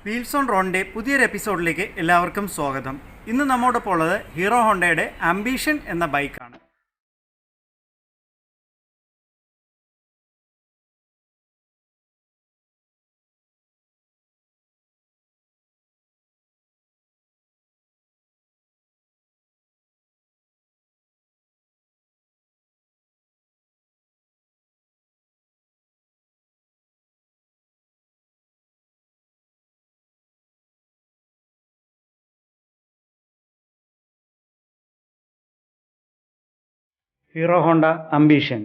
Wheels on റോഡിൻ്റെ പുതിയൊരു എപ്പിസോഡിലേക്ക് എല്ലാവർക്കും സ്വാഗതം. ഇന്ന് നമ്മോടൊപ്പം ഉള്ളത് ഹീറോ ഹോണ്ടയുടെ ആംബിഷൻ എന്ന ബൈക്കാണ്. ഹീറോ ഹോണ്ട ആംബിഷൻ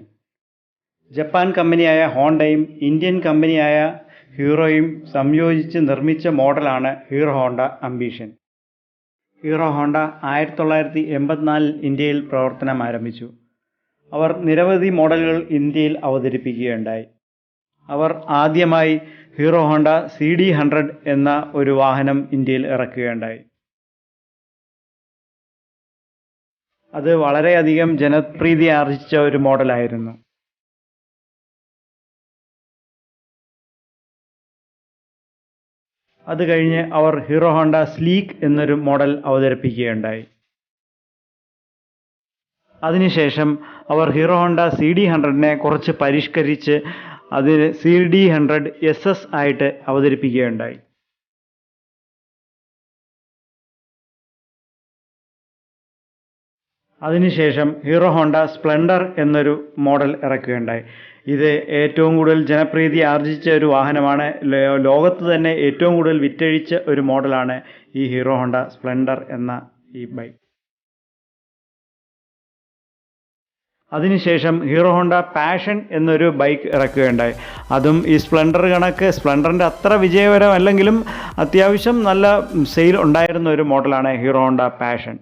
ജപ്പാൻ കമ്പനിയായ ഹോണ്ടയും ഇന്ത്യൻ കമ്പനിയായ ഹീറോയും സംയോജിച്ച് നിർമ്മിച്ച മോഡലാണ് hero Honda ambition. Hero Honda 1984 ഇന്ത്യയിൽ പ്രവർത്തനം ആരംഭിച്ചു. അവർ നിരവധി മോഡലുകൾ ഇന്ത്യയിൽ അവതരിപ്പിക്കുകയുണ്ടായി. അവർ ആദ്യമായി ഹീറോ ഹോണ്ട CD100 എന്ന ഒരു വാഹനം ഇന്ത്യയിൽ ഇറക്കുകയുണ്ടായി. അത് വളരെയധികം ജനപ്രീതി ആർജിച്ച ഒരു മോഡലായിരുന്നു. അത് കഴിഞ്ഞ് അവർ ഹീറോ ഹോണ്ട സ്ലീക്ക് എന്നൊരു മോഡൽ അവതരിപ്പിക്കുകയുണ്ടായി. അതിനുശേഷം അവർ ഹീറോ ഹോണ്ട CD100നെ കുറച്ച് പരിഷ്കരിച്ച് അതിന് CD100 SS ആയിട്ട് അവതരിപ്പിക്കുകയുണ്ടായി. അതിനുശേഷം ഹീറോ ഹോണ്ട സ്പ്ലെൻഡർ എന്നൊരു മോഡൽ ഇറക്കുകയുണ്ടായി. ഇത് ഏറ്റവും കൂടുതൽ ജനപ്രീതി ആർജിച്ച ഒരു വാഹനമാണ്. ലോകത്ത് തന്നെ ഏറ്റവും കൂടുതൽ വിറ്റഴിച്ച ഒരു മോഡലാണ് ഈ ഹീറോ ഹോണ്ട സ്പ്ലെൻഡർ എന്ന ഈ ബൈക്ക്. അതിനുശേഷം ഹീറോ ഹോണ്ട പാഷൻ എന്നൊരു ബൈക്ക് ഇറക്കുകയുണ്ടായി. അതും ഈ സ്പ്ലെൻഡർ കണക്ക് സ്പ്ലെൻഡറിൻ്റെ അത്ര വിജയകരമല്ലെങ്കിലും അത്യാവശ്യം നല്ല സെയിൽ ഉണ്ടായിരുന്ന ഒരു മോഡലാണ് ഹീറോ ഹോണ്ട പാഷൻ.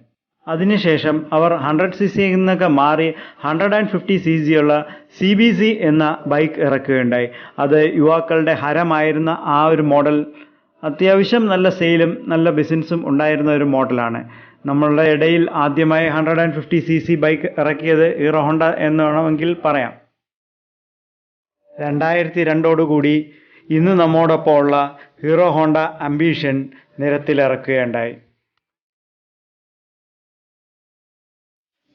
അതിനുശേഷം അവർ 100cc എന്നൊക്കെ മാറി 150cc ഉള്ള CBC എന്ന ബൈക്ക് ഇറക്കുകയുണ്ടായി. അത് യുവാക്കളുടെ ഹരമായിരുന്ന ആ ഒരു മോഡൽ അത്യാവശ്യം നല്ല സെയിലും നല്ല ബിസിനസ്സും ഉണ്ടായിരുന്ന ഒരു മോഡലാണ്. നമ്മളുടെ ഇടയിൽ ആദ്യമായി 150cc ബൈക്ക് ഇറക്കിയത് ഹീറോ ഹോണ്ട എന്ന് വേണമെങ്കിൽ പറയാം. 2002 ഇന്ന് നമ്മോടൊപ്പം ഉള്ള ഹീറോ ഹോണ്ട ആംബിഷൻ നിരത്തിലിറക്കുകയുണ്ടായി.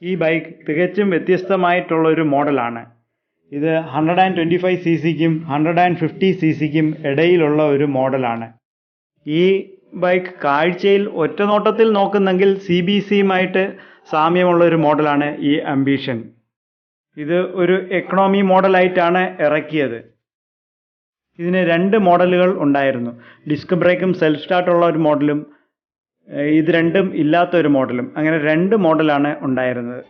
ഈ ബൈക്ക് തികച്ചും വ്യത്യസ്തമായിട്ടുള്ള ഒരു മോഡലാണ്. ഇത് 125cc-ക്കും 150cc-ക്കും ഇടയിലുള്ള ഒരു മോഡലാണ്. ഈ ബൈക്ക് കാഴ്ചയിൽ ഒറ്റ നോട്ടത്തിൽ നോക്കുന്നെങ്കിൽ CBC-യുമായിട്ട് സാമ്യമുള്ള ഒരു മോഡലാണ് ഈ ആംബിഷൻ. ഇത് ഒരു എക്കണോമി മോഡലായിട്ടാണ് ഇറക്കിയത്. ഇതിന് 2 മോഡലുകൾ ഉണ്ടായിരുന്നു. ഡിസ്ക് ബ്രേക്കും സെൽഫ് സ്റ്റാർട്ടുള്ള ഒരു മോഡലും ഇത് രണ്ടും ഇല്ലാത്തൊരു മോഡലും. അങ്ങനെ 2 മോഡലാണ് ഉണ്ടായിരുന്നത്.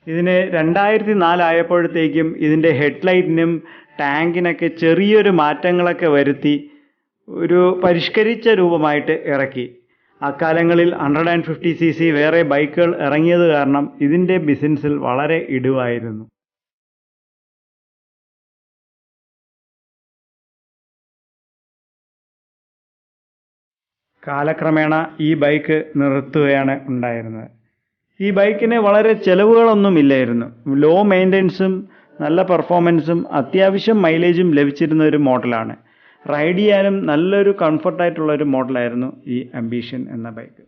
ഇതിന് 2004 ആയപ്പോഴത്തേക്കും ഇതിൻ്റെ ഹെഡ്ലൈറ്റിനും ടാങ്കിനൊക്കെ ചെറിയൊരു മാറ്റങ്ങളൊക്കെ വരുത്തി ഒരു പരിഷ്കരിച്ച രൂപമായിട്ട് ഇറക്കി. അക്കാലങ്ങളിൽ 150cc വേറെ ബൈക്കുകൾ ഇറങ്ങിയത് കാരണം ഇതിൻ്റെ ബിസിനസ്സിൽ വളരെ ഇടിവായിരുന്നു. കാലക്രമേണ ഈ ബൈക്ക് നിർത്തുകയാണ് ഉണ്ടായിരുന്നത്. ഈ ബൈക്കിന് വളരെ ചിലവുകളൊന്നും ഇല്ലായിരുന്നു. ലോ മെയിൻ്റനൻസും നല്ല പെർഫോമൻസും അത്യാവശ്യം മൈലേജും ലഭിച്ചിരുന്ന ഒരു മോഡലാണ്. റൈഡ് ചെയ്യാനും നല്ലൊരു കംഫർട്ടായിട്ടുള്ള ഒരു മോഡലായിരുന്നു ഈ ആംബിഷൻ എന്ന ബൈക്ക്.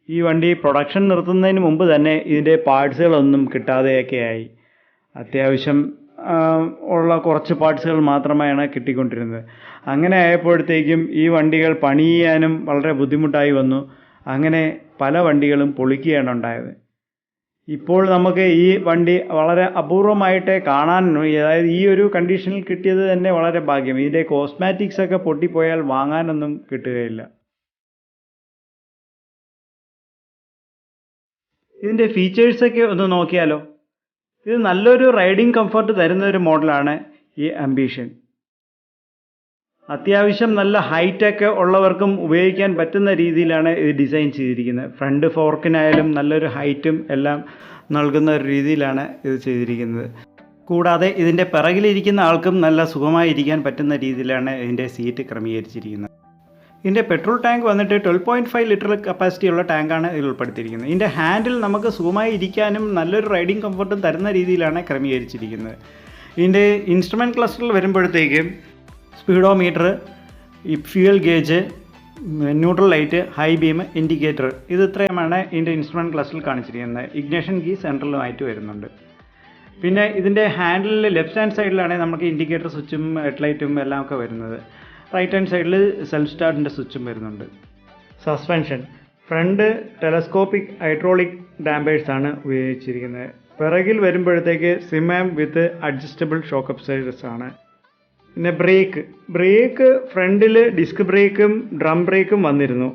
ഈ വണ്ടി പ്രൊഡക്ഷൻ നിർത്തുന്നതിന് മുമ്പ് തന്നെ ഇതിൻ്റെ പാർട്സുകളൊന്നും കിട്ടാതെയൊക്കെയായി. അത്യാവശ്യം ഉള്ള കുറച്ച് പാർട്സുകൾ മാത്രമാണ് കിട്ടിക്കൊണ്ടിരുന്നത്. അങ്ങനെ ആയപ്പോഴത്തേക്കും ഈ വണ്ടികൾ പണി ചെയ്യാനും വളരെ ബുദ്ധിമുട്ടായി വന്നു. അങ്ങനെ പല വണ്ടികളും പൊളിക്കുകയാണ് ഉണ്ടായത്. ഇപ്പോൾ നമുക്ക് ഈ വണ്ടി വളരെ അപൂർവമായിട്ടേ കാണാൻ, അതായത് ഈ ഒരു കണ്ടീഷനിൽ കിട്ടിയത് തന്നെ വളരെ ഭാഗ്യം. ഇതിൻ്റെ കോസ്മാറ്റിക്സ് ഒക്കെ പൊട്ടിപ്പോയാൽ വാങ്ങാനൊന്നും കിട്ടുകയില്ല. ഇതിൻ്റെ ഫീച്ചേഴ്സൊക്കെ ഒന്ന് നോക്കിയാലോ. ഇത് നല്ലൊരു റൈഡിങ് കംഫർട്ട് തരുന്ന ഒരു മോഡലാണ് ഈ ആംബിഷൻ. അത്യാവശ്യം നല്ല ഹൈറ്റൊക്കെ ഉള്ളവർക്കും ഉപയോഗിക്കാൻ പറ്റുന്ന രീതിയിലാണ് ഇത് ഡിസൈൻ ചെയ്തിരിക്കുന്നത്. ഫ്രണ്ട് ഫോർക്കിനായാലും നല്ലൊരു ഹൈറ്റും എല്ലാം നൽകുന്ന ഒരു രീതിയിലാണ് ഇത് ചെയ്തിരിക്കുന്നത്. കൂടാതെ ഇതിൻ്റെ പിറകിലിരിക്കുന്ന ആൾക്കും നല്ല സുഖമായി ഇരിക്കാൻ പറ്റുന്ന രീതിയിലാണ് ഇതിൻ്റെ സീറ്റ് ക്രമീകരിച്ചിരിക്കുന്നത്. ഇതിൻ്റെ പെട്രോൾ ടാങ്ക് വന്നിട്ട് 12.5 ലിറ്റർ കപ്പാസിറ്റിയുള്ള ടാങ്കാണ് ഇതിൽ ഉൾപ്പെടുത്തിയിരിക്കുന്നത്. ഇതിൻ്റെ ഹാൻഡിൽ നമുക്ക് സുഖമായി ഇരിക്കാനും നല്ലൊരു റൈഡിങ് കംഫർട്ടും തരുന്ന രീതിയിലാണ് ക്രമീകരിച്ചിരിക്കുന്നത്. ഇതിൻ്റെ ഇൻസ്ട്രുമെൻറ്റ് ക്ലസ്റ്ററിൽ വരുമ്പോഴത്തേക്കും സ്പീഡോമീറ്റർ, ഈ fuel gauge, neutral light, high beam, indicator, ഇത് ഇത്രയുമാണ് ഇതിൻ്റെ ഇൻസ്ട്രുമെൻറ്റ് ക്ലസ്റ്ററിൽ കാണിച്ചിരിക്കുന്നത്. ഇഗ്നിഷൻ കീ സെൻട്രലുമായിട്ട് വരുന്നുണ്ട്. പിന്നെ ഇതിൻ്റെ ഹാൻഡിലിൽ ലെഫ്റ്റ് ഹാൻഡ് സൈഡിലാണെങ്കിൽ നമുക്ക് ഇൻഡിക്കേറ്റർ സ്വിച്ചും ഹെഡ്ലൈറ്റും എല്ലാം ഒക്കെ വരുന്നത്. റൈറ്റ് ഹാൻഡ് സൈഡിൽ സെൽഫ് സ്റ്റാർട്ടിൻ്റെ സ്വിച്ചും വരുന്നുണ്ട്. സസ്പെൻഷൻ ഫ്രണ്ട് ടെലസ്കോപ്പിക് ഹൈഡ്രോളിക് ഡാമ്പേഴ്സാണ് ഉപയോഗിച്ചിരിക്കുന്നത്. പിറകിൽ വരുമ്പോഴത്തേക്ക് സിമാം വിത്ത് അഡ്ജസ്റ്റബിൾ ഷോക്ക് അബ്സൈഡേഴ്സ് ആണ്. പിന്നെ ബ്രേക്ക് ഫ്രണ്ടിൽ ഡിസ്ക് ബ്രേക്കും ഡ്രം ബ്രേക്കും വന്നിരുന്നു.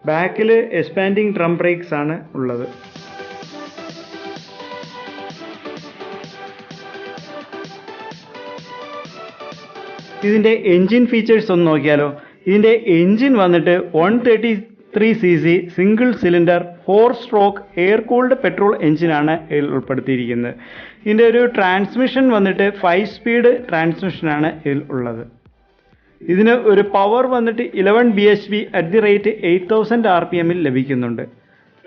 ബാക്കിൽ എക്സ്പാൻഡിങ് ഡ്രം ബ്രേക്സ് ആണ് ഉള്ളത്. ഇതിൻ്റെ എൻജിൻ ഫീച്ചേഴ്സ് ഒന്ന് നോക്കിയാലോ. ഇതിൻ്റെ എൻജിൻ വന്നിട്ട് 133cc single cylinder 4 stroke air cooled petrol എൻജിനാണ് ഇതിൽ ഉൾപ്പെടുത്തിയിരിക്കുന്നത്. ഇതിൻ്റെ ഒരു ട്രാൻസ്മിഷൻ വന്നിട്ട് 5 സ്പീഡ് ട്രാൻസ്മിഷനാണ് ഇതിൽ ഉള്ളത്. ഇതിന് ഒരു പവർ വന്നിട്ട് 11 bhp at the rate 8000 RPM ലഭിക്കുന്നുണ്ട്.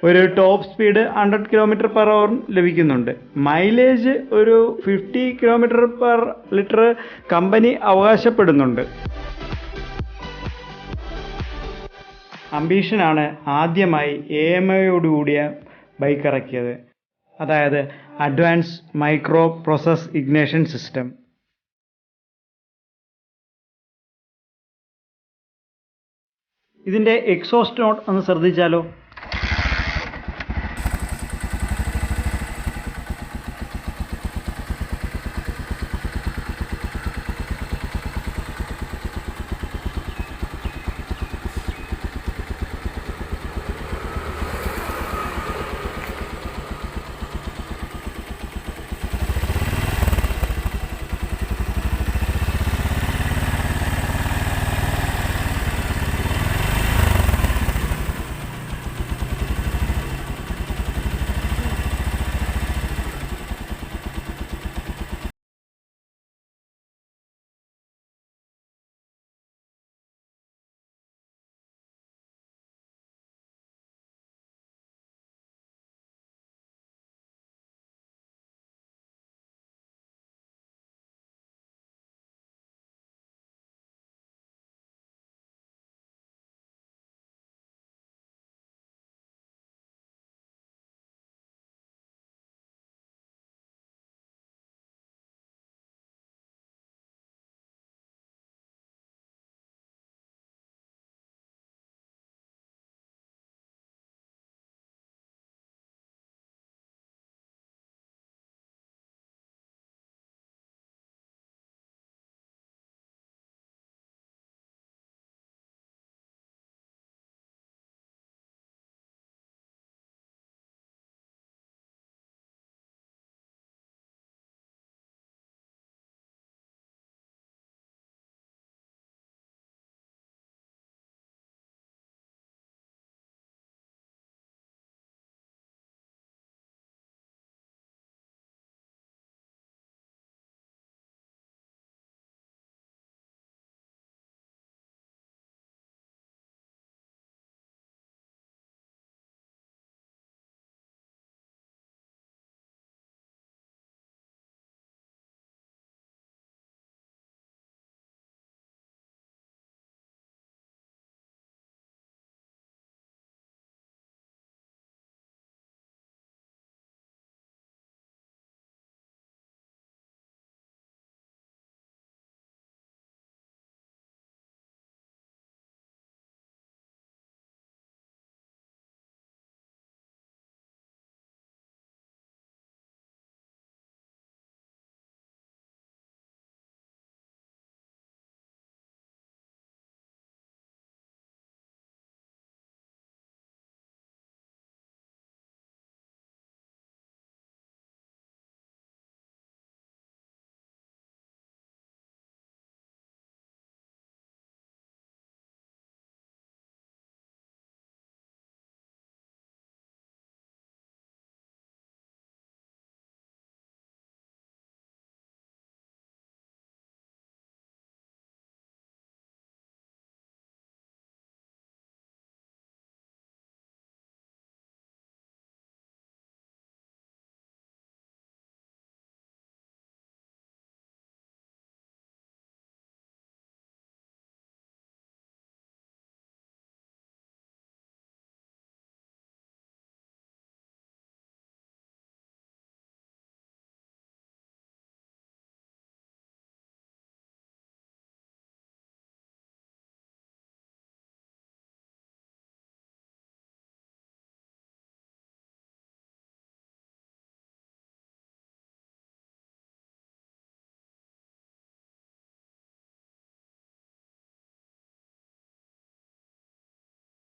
ഒരു ടോപ്പ് സ്പീഡ് 100 km/h ലഭിക്കുന്നുണ്ട്. മൈലേജ് ഒരു 50 km/L കമ്പനി അവകാശപ്പെടുന്നുണ്ട്. അംബീഷനാണ് ആദ്യമായി AMIയോടുകൂടിയ ബൈക്ക് ഇറക്കിയത്, അതായത് advance micro process ignition system. ഇതിൻ്റെ എക്സോസ്റ്റ് നോട്ട് ഒന്ന് ശ്രദ്ധിച്ചാലോ.